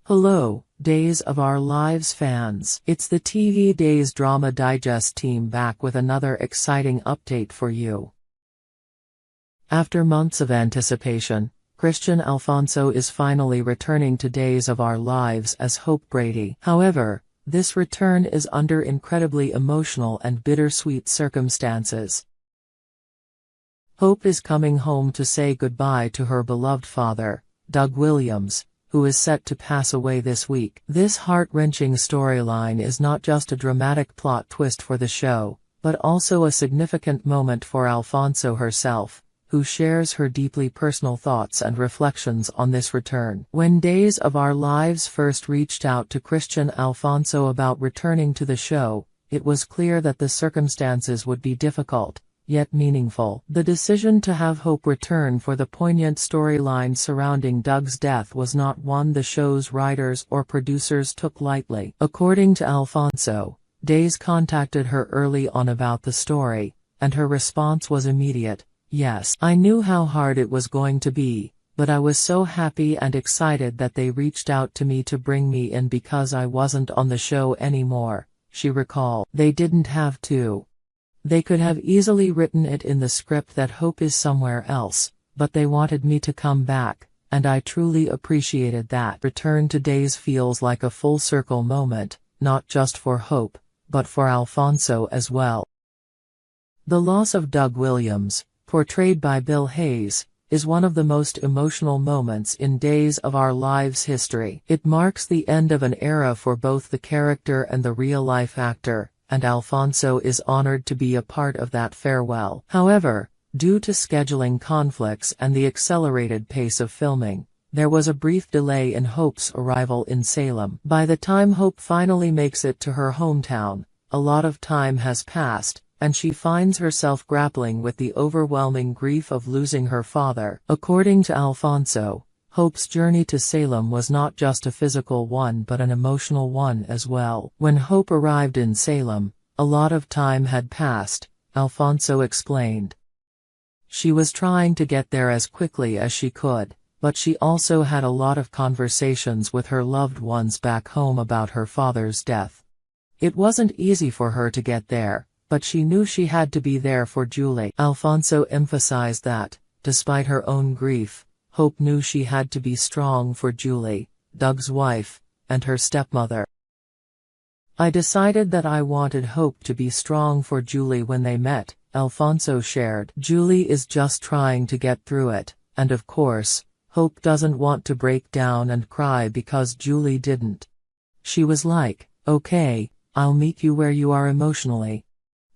Hello, Days of Our Lives fans. It's the TV Days Drama Digest team back with another exciting update for you. After months of anticipation, Kristian Alfonso is finally returning to Days of Our Lives as Hope Brady. However, this return is under incredibly emotional and bittersweet circumstances. Hope is coming home to say goodbye to her beloved father, Doug Williams, who is set to pass away this week. This heart-wrenching storyline is not just a dramatic plot twist for the show, but also a significant moment for Alfonso herself, who shares her deeply personal thoughts and reflections on this return. When Days of Our Lives first reached out to Kristian Alfonso about returning to the show, it was clear that the circumstances would be difficult, yet meaningful. The decision to have Hope return for the poignant storyline surrounding Doug's death was not one the show's writers or producers took lightly. According to Alfonso, Days contacted her early on about the story, and her response was immediate. "Yes, I knew how hard it was going to be, but I was so happy and excited that they reached out to me to bring me in because I wasn't on the show anymore," she recalled. "They didn't have to. They could have easily written it in the script that Hope is somewhere else, but they wanted me to come back, and I truly appreciated that." Return to Days feels like a full-circle moment, not just for Hope, but for Alfonso as well. The loss of Doug Williams, portrayed by Bill Hayes, is one of the most emotional moments in Days of Our Lives history. It marks the end of an era for both the character and the real-life actor, and Alfonso is honored to be a part of that farewell. However, due to scheduling conflicts and the accelerated pace of filming, there was a brief delay in Hope's arrival in Salem. By the time Hope finally makes it to her hometown, a lot of time has passed, and she finds herself grappling with the overwhelming grief of losing her father. According to Alfonso, Hope's journey to Salem was not just a physical one but an emotional one as well. When Hope arrived in Salem, a lot of time had passed, Alfonso explained. She was trying to get there as quickly as she could, but she also had a lot of conversations with her loved ones back home about her father's death. It wasn't easy for her to get there, but she knew she had to be there for Julie. Alfonso emphasized that, despite her own grief, Hope knew she had to be strong for Julie, Doug's wife, and her stepmother. "I decided that I wanted Hope to be strong for Julie when they met," Alfonso shared. "Julie is just trying to get through it, and of course, Hope doesn't want to break down and cry because Julie didn't. She was like, 'Okay, I'll meet you where you are emotionally.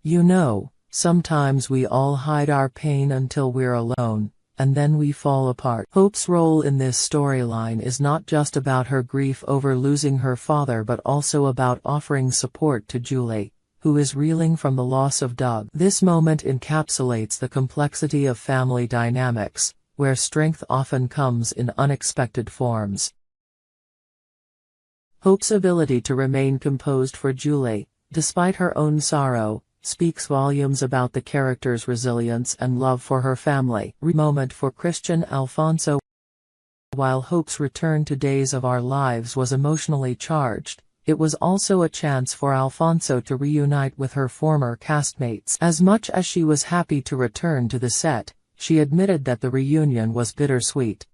You know, sometimes we all hide our pain until we're alone, and then we fall apart.'" Hope's role in this storyline is not just about her grief over losing her father but also about offering support to Julie, who is reeling from the loss of Doug. This moment encapsulates the complexity of family dynamics, where strength often comes in unexpected forms. Hope's ability to remain composed for Julie, despite her own sorrow, speaks volumes about the character's resilience and love for her family. Moment for Kristian Alfonso. While Hope's return to Days of Our Lives was emotionally charged, it was also a chance for Alfonso to reunite with her former castmates. As much as she was happy to return to the set, she admitted that the reunion was bittersweet.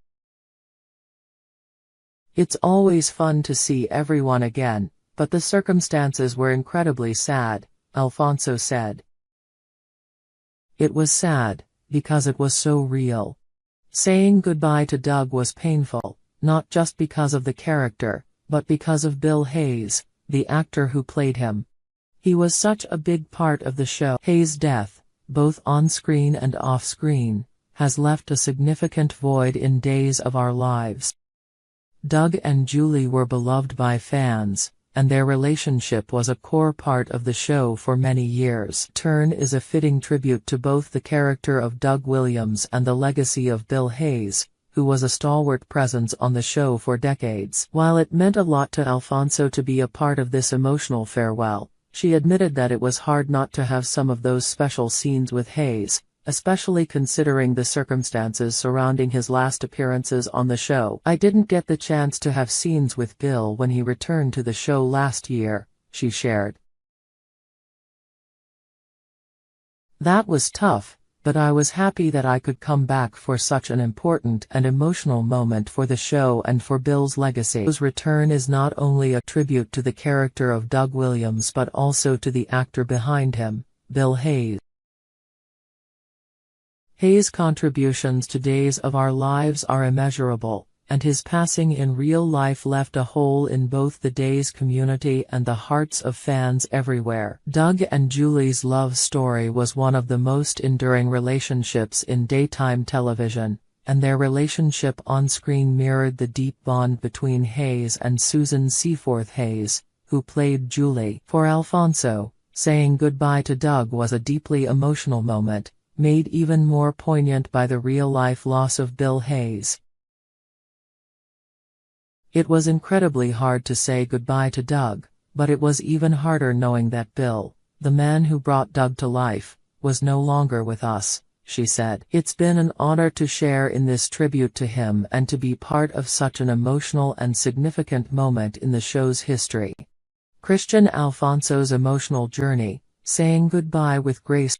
"It's always fun to see everyone again, but the circumstances were incredibly sad," Alfonso said. "It was sad, because it was so real. Saying goodbye to Doug was painful, not just because of the character, but because of Bill Hayes, the actor who played him. He was such a big part of the show." Hayes' death, both on-screen and off-screen, has left a significant void in Days of Our Lives. Doug and Julie were beloved by fans, and their relationship was a core part of the show for many years. Turn is a fitting tribute to both the character of Doug Williams and the legacy of Bill Hayes, who was a stalwart presence on the show for decades. While it meant a lot to Alfonso to be a part of this emotional farewell, she admitted that it was hard not to have some of those special scenes with Hayes, especially considering the circumstances surrounding his last appearances on the show. "I didn't get the chance to have scenes with Bill when he returned to the show last year," she shared. "That was tough, but I was happy that I could come back for such an important and emotional moment for the show and for Bill's legacy." His return is not only a tribute to the character of Doug Williams but also to the actor behind him, Bill Hayes. Hayes' contributions to Days of Our Lives are immeasurable, and his passing in real life left a hole in both the Days community and the hearts of fans everywhere. Doug and Julie's love story was one of the most enduring relationships in daytime television, and their relationship on-screen mirrored the deep bond between Hayes and Susan Seaforth Hayes, who played Julie. For Alfonso, saying goodbye to Doug was a deeply emotional moment, made even more poignant by the real-life loss of Bill Hayes. "It was incredibly hard to say goodbye to Doug, but it was even harder knowing that Bill, the man who brought Doug to life, was no longer with us," she said. "It's been an honor to share in this tribute to him and to be part of such an emotional and significant moment in the show's history." Kristian Alfonso's emotional journey, saying goodbye with grace.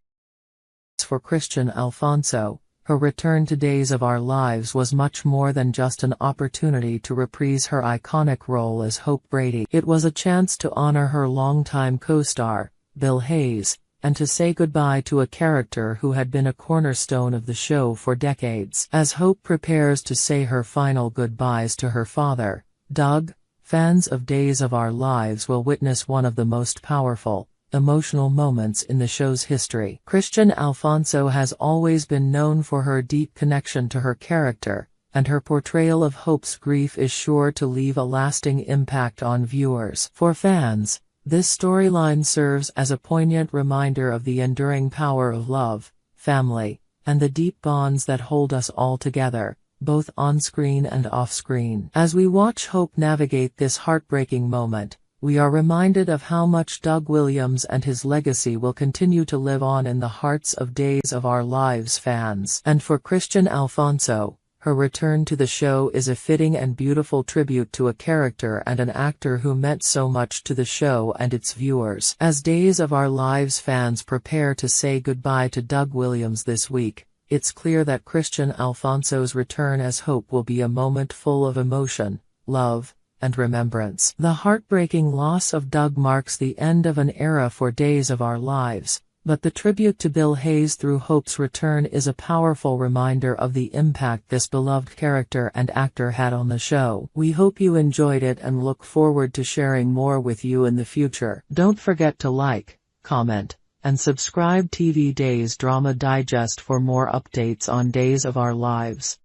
For Kristian Alfonso, her return to Days of Our Lives was much more than just an opportunity to reprise her iconic role as Hope Brady. It was a chance to honor her longtime co-star, Bill Hayes, and to say goodbye to a character who had been a cornerstone of the show for decades. As Hope prepares to say her final goodbyes to her father, Doug, fans of Days of Our Lives will witness one of the most powerful, emotional moments in the show's history. Kristian Alfonso has always been known for her deep connection to her character, and her portrayal of Hope's grief is sure to leave a lasting impact on viewers. For fans, this storyline serves as a poignant reminder of the enduring power of love, family, and the deep bonds that hold us all together, both on-screen and off-screen. As we watch Hope navigate this heartbreaking moment, we are reminded of how much Doug Williams and his legacy will continue to live on in the hearts of Days of Our Lives fans. And for Kristian Alfonso, her return to the show is a fitting and beautiful tribute to a character and an actor who meant so much to the show and its viewers. As Days of Our Lives fans prepare to say goodbye to Doug Williams this week, it's clear that Kristian Alfonso's return as Hope will be a moment full of emotion, love, and remembrance. The heartbreaking loss of Doug marks the end of an era for Days of Our Lives, but the tribute to Bill Hayes through Hope's return is a powerful reminder of the impact this beloved character and actor had on the show. We hope you enjoyed it and look forward to sharing more with you in the future. Don't forget to like, comment, and subscribe TV Days Drama Digest for more updates on Days of Our Lives.